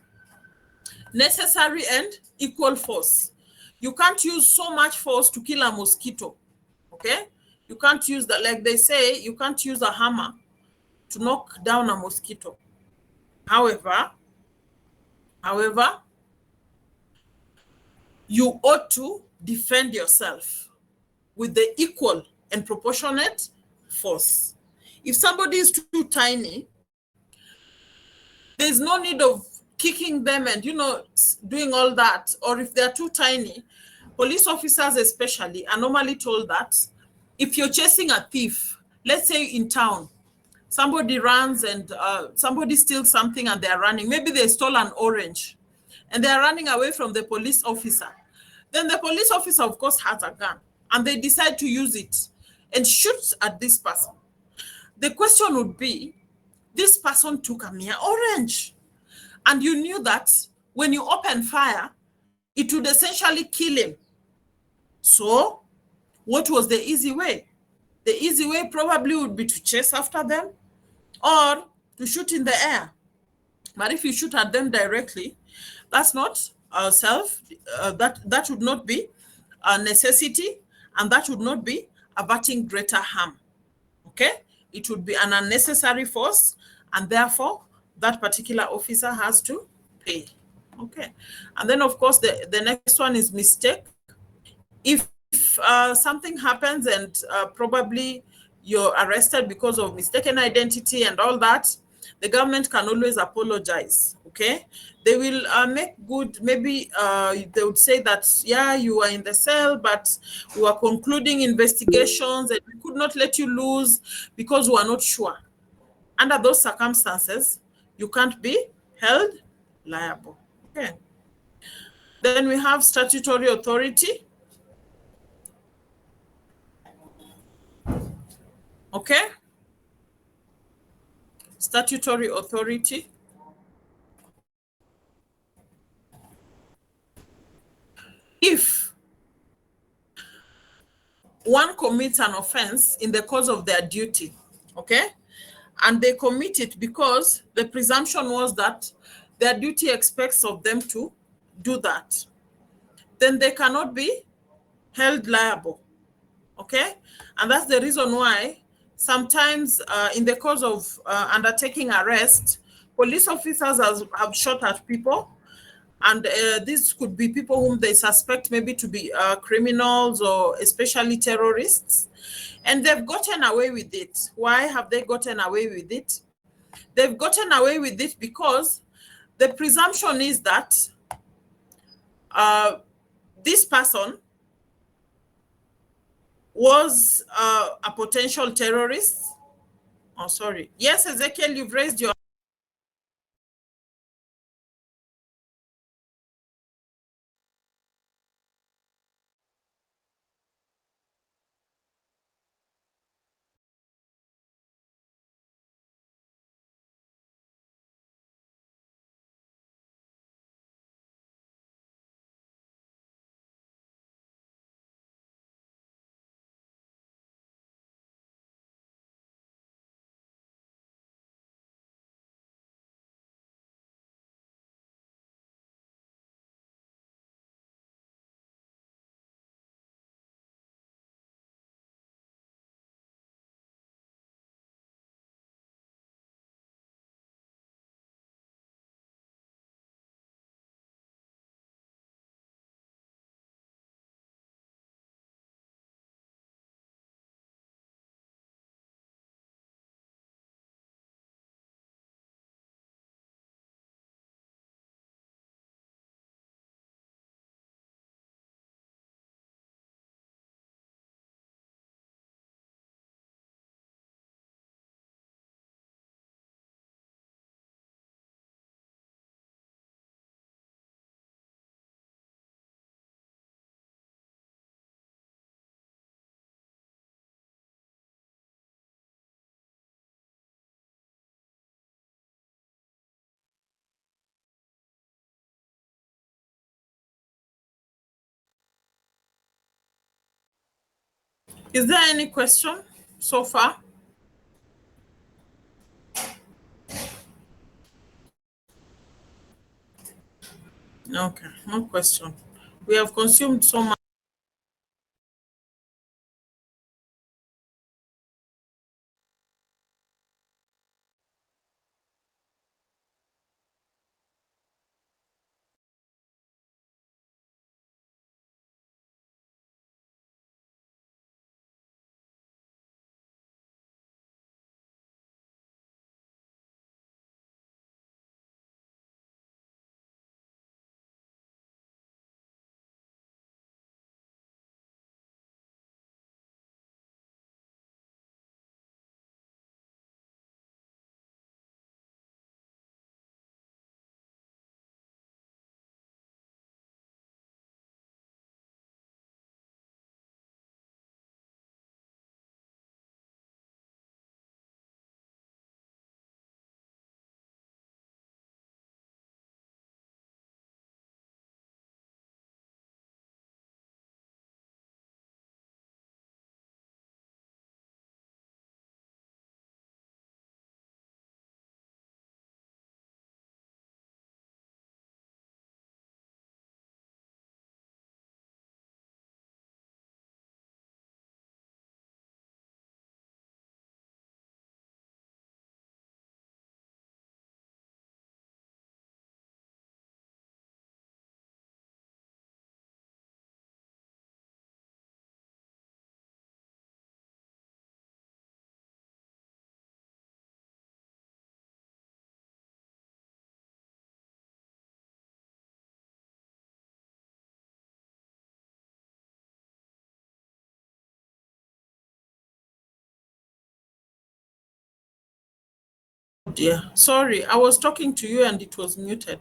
necessary and equal force. You can't use so much force to kill a mosquito, okay? You can't use that, like they say, you can't use a hammer to knock down a mosquito. However, you ought to defend yourself with the equal and proportionate force. If somebody is too tiny, there's no need of kicking them and, doing all that. Or if they're too tiny, police officers especially are normally told that if you're chasing a thief, let's say in town, somebody runs and somebody steals something and they're running. Maybe they stole an orange and they're running away from the police officer. Then the police officer, of course, has a gun and they decide to use it and shoot at this person. The question would be, this person took a mere orange and you knew that when you open fire, it would essentially kill him. So what was the easy way? The easy way probably would be to chase after them or to shoot in the air. But if you shoot at them directly, that's not self, that would not be a necessity, and that would not be averting greater harm. Okay, it would be an unnecessary force, and therefore that particular officer has to pay. Okay, and then of course the next one is mistake. If something happens and probably you're arrested because of mistaken identity and all that, the government can always apologize. Okay, they will make good. Maybe they would say that, yeah, you were in the cell, but we were concluding investigations and we could not let you loose because we are not sure. Under those circumstances, you can't be held liable. Okay, then we have statutory authority. Okay, statutory authority. If one commits an offense in the course of their duty, okay, and they commit it because the presumption was that their duty expects of them to do that, then they cannot be held liable. Okay, and that's the reason why sometimes in the course of undertaking arrest, police officers have shot at people, and these could be people whom they suspect maybe to be criminals or especially terrorists, and they've gotten away with it. Why have they gotten away with it? They've gotten away with it because the presumption is that uh, this person was a potential terrorist. Oh, sorry. Yes, Ezekiel, you've raised your. Is there any question so far? Okay, no question. We have consumed so much. dear. Sorry, I was talking to you and it was muted.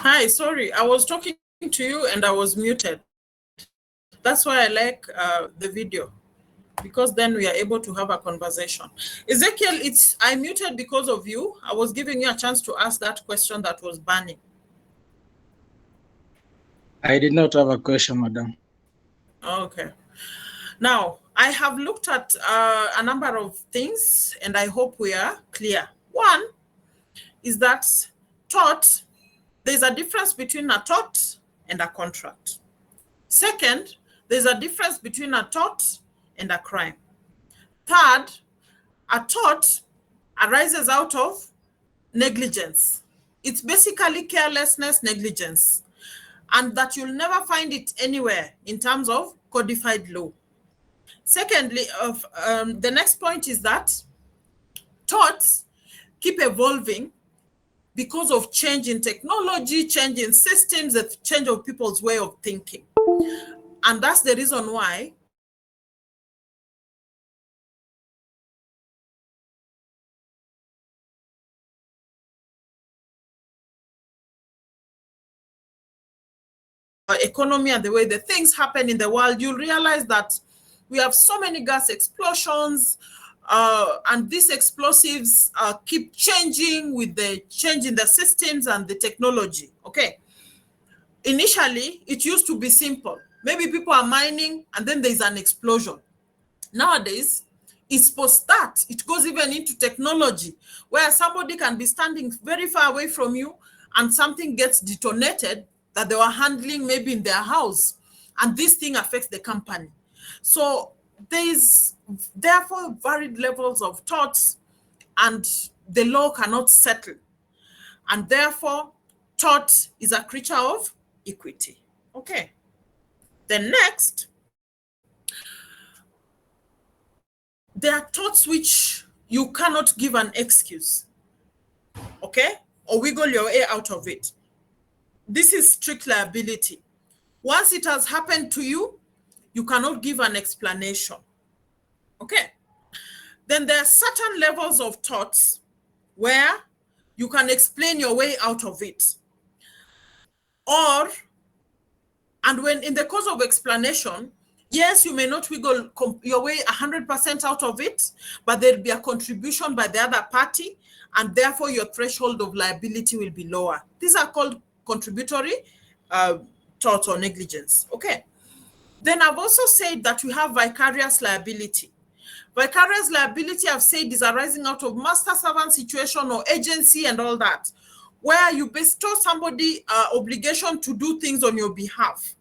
Hi, sorry, I was talking to you and I was muted. That's why I like the video, because then we are able to have a conversation. Ezekiel, I muted because of you. I was giving you a chance to ask that question that was burning. I did not have a question, madam. Okay. Now, I have looked at a number of things and I hope we are clear. One is that tort, there's a difference between a tort and a contract. Second, there's a difference between a tort and a crime. Third, a tort arises out of negligence. It's basically carelessness, negligence, and that you'll never find it anywhere in terms of codified law. Secondly, the next point is that torts keep evolving because of change in technology, change in systems, the change of people's way of thinking. And that's the reason why economy and the way the things happen in the world, you'll realize that we have so many gas explosions, and these explosives keep changing with the change in the systems and the technology. Okay. Initially, it used to be simple. Maybe people are mining and then there's an explosion. Nowadays, it's post that. It goes even into technology where somebody can be standing very far away from you and something gets detonated that they were handling maybe in their house, and this thing affects the company. So there's therefore varied levels of torts, and the law cannot settle. And therefore, tort is a creature of equity. Okay. Then next, there are torts which you cannot give an excuse, okay, or wiggle your way out of it. This is strict liability. Once it has happened to you, you cannot give an explanation. Okay. then there are certain levels of thoughts where you can explain your way out of it. And when in the course of explanation, yes, you may not wiggle your way 100% out of it, but there'll be a contribution by the other party, and therefore your threshold of liability will be lower. These are called contributory tort or negligence. Okay. Then I've also said that we have vicarious liability. Vicarious liability, I've said, is arising out of master-servant situation or agency and all that, where you bestow somebody obligation to do things on your behalf.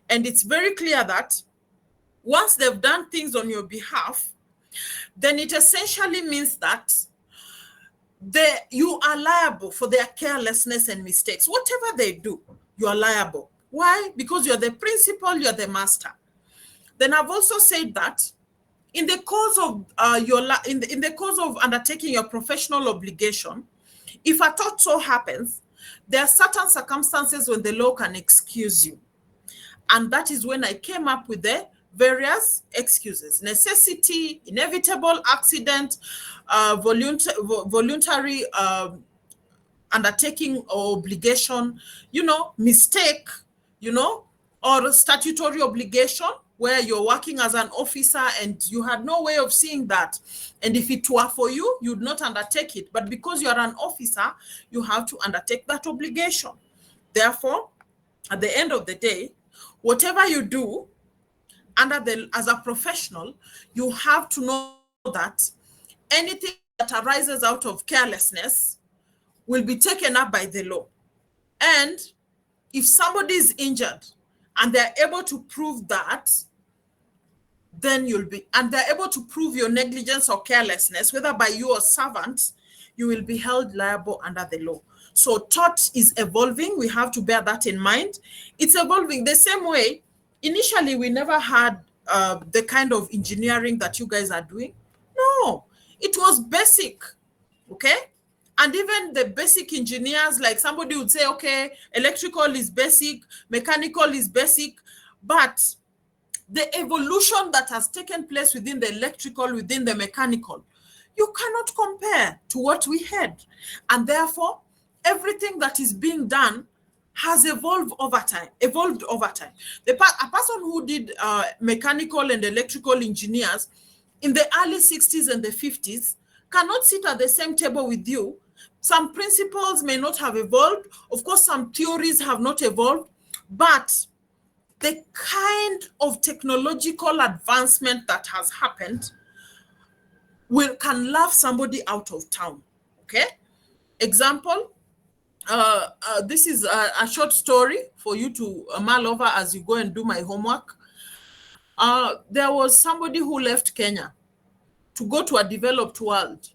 And it's very clear that once they've done things on your behalf, then it essentially means that you are liable for their carelessness and mistakes. Whatever they do, you are liable. Why? Because you're the principal, you're the master. Then I've also said that in the course of in the course of undertaking your professional obligation, if a tort so happens, there are certain circumstances when the law can excuse you. And that is when I came up with the various excuses: necessity, inevitable accident, voluntary undertaking or obligation, mistake, or statutory obligation, where you're working as an officer and you had no way of seeing that. And if it were for you, you'd not undertake it. But because you're an officer, you have to undertake that obligation. Therefore, at the end of the day, whatever you do as a professional, you have to know that anything that arises out of carelessness will be taken up by the law. And if somebody is injured and they're able to prove that, then they're able to prove your negligence or carelessness, whether by you or servant, you will be held liable under the law. So tort is evolving. We have to bear that in mind. It's evolving the same way. Initially, we never had the kind of engineering that you guys are doing. No, it was basic, okay? And even the basic engineers, like somebody would say, okay, electrical is basic, mechanical is basic, but the evolution that has taken place within the electrical, within the mechanical, you cannot compare to what we had. And therefore, everything that is being done has evolved over time. A person who did mechanical and electrical engineers in the early 60s and the 50s cannot sit at the same table with you. Some principles may not have evolved. Of course, some theories have not evolved, but the kind of technological advancement that has happened can laugh somebody out of town, okay? Example, this is a short story for you to mull over as you go and do my homework. There was somebody who left Kenya to go to a developed world.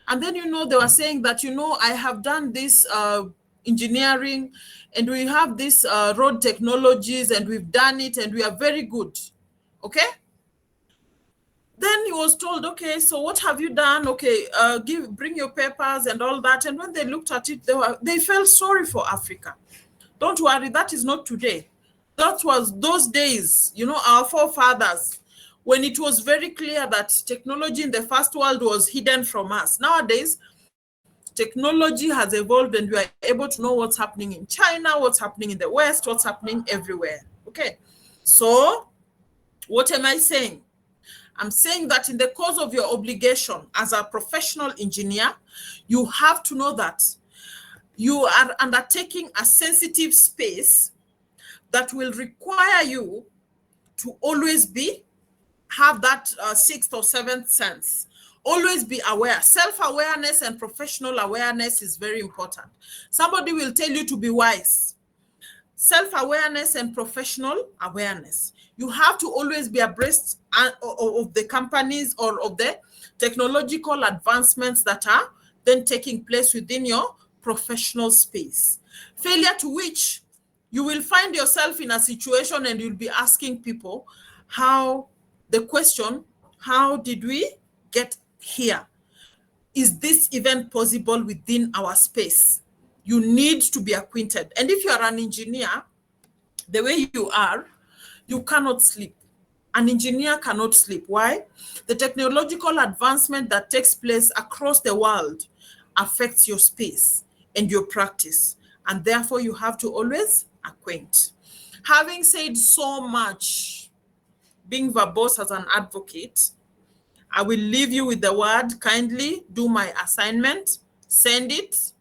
And then, they were saying that, I have done this engineering and we have this road technologies and we've done it and we are very good, okay? Then he was told, okay, so what have you done? Okay, bring your papers and all that. And when they looked at it, they felt sorry for Africa. Don't worry, that is not today. That was those days, our forefathers, when it was very clear that technology in the first world was hidden from us. Nowadays, technology has evolved and we are able to know what's happening in China, what's happening in the West, what's happening everywhere. Okay, so what am I saying? I'm saying that in the course of your obligation as a professional engineer, you have to know that you are undertaking a sensitive space that will require you to always have that sixth or seventh sense. Always be aware. Self-awareness and professional awareness is very important. Somebody will tell you to be wise. Self-awareness and professional awareness. You have to always be abreast of the companies or of the technological advancements that are then taking place within your professional space. Failure to which you will find yourself in a situation and you'll be asking people how did we get here? Is this even possible within our space? You need to be acquainted. And if you are an engineer, the way you are, you cannot sleep. An engineer cannot sleep. Why? The technological advancement that takes place across the world affects your space and your practice, and therefore you have to always acquaint. Having said so much, being verbose as an advocate, I will leave you with the word, kindly do my assignment, send it.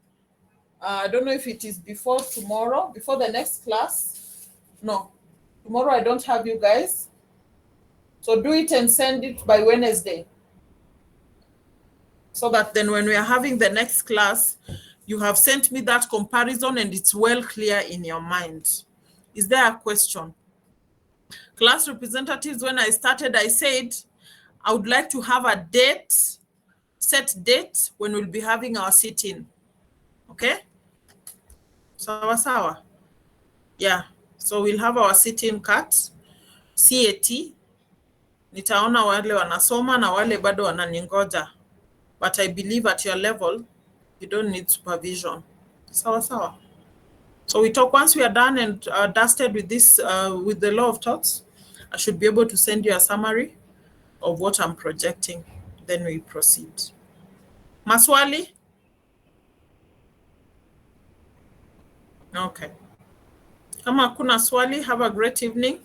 I don't know if it is before tomorrow, before the next class. No, tomorrow I don't have you guys. So do it and send it by Wednesday. So that then when we are having the next class, you have sent me that comparison and it's well clear in your mind. Is there a question? Class representatives, when I started, I said, I would like to have a date, set date when we'll be having our sit-in. Okay? Sawa sawa. Yeah. So we'll have our sit-in CAT, CAT. Nitaona wale wanasoma na wale bado wananingoja. But I believe at your level, you don't need supervision. Sawa sawa. So we talk once we are done and dusted with this, with the law of thoughts. I should be able to send you a summary of what I'm projecting. Then we proceed. Maswali? Okay. Kama hakuna swali, have a great evening.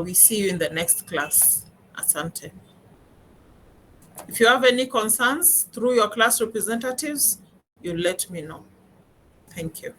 We see you in the next class. Asante. If you have any concerns through your class representatives, you let me know. Thank you.